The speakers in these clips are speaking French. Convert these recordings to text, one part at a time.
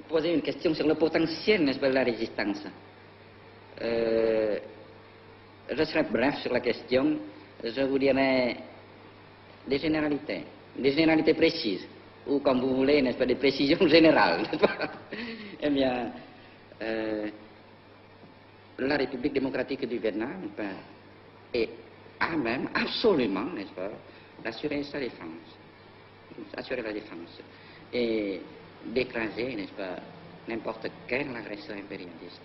Poser une question sur le potentiel, n'est-ce pas, de la résistance. Je serai bref sur la question. Je vous dirai des généralités précises, ou comme vous voulez, n'est-ce pas, des précisions générales. Eh bien, la République démocratique du Vietnam a même absolument, n'est-ce pas, d'assurer sa défense, assurer la défense et d'écraser, n'est-ce pas, n'importe quel agresseur impérialiste.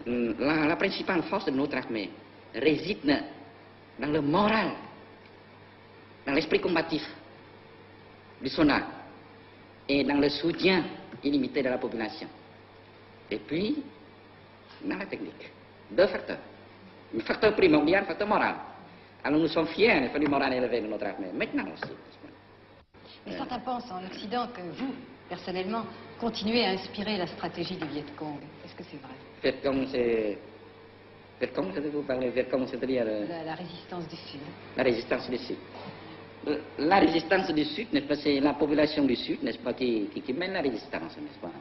La principale force de notre armée réside dans le moral, dans l'esprit combatif du SONA et dans le soutien illimité de la population. Et puis, dans la technique. Deux facteurs. Le facteur primordial, le facteur moral. Alors nous sommes fiers du moral élevé de notre armée. Maintenant aussi. Mais certains pensent en Occident que vous, personnellement, continuez à inspirer la stratégie du Viet Cong. Est-ce que c'est vrai? Viet Cong, c'est... Viet Cong, vous parlez Viet Cong, c'est-à-dire... La résistance du Sud. La résistance du Sud. La résistance du Sud, n'est-ce pas, c'est la population du Sud, n'est-ce pas, qui mène la résistance, n'est-ce pas.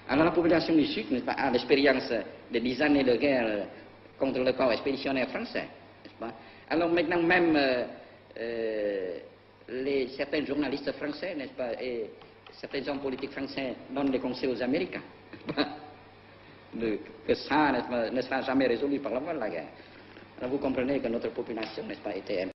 Alors la population du Sud, n'est-ce pas, a l'expérience de 10 années de guerre contre le corps expéditionnaire français, n'est-ce pas. Alors maintenant même, certains journalistes français, n'est-ce pas, et certains hommes politiques français donnent des conseils aux Américains, que ça, n'est-ce pas, ne sera jamais résolu par la voie de la guerre. Alors vous comprenez que notre population, n'est-ce pas, était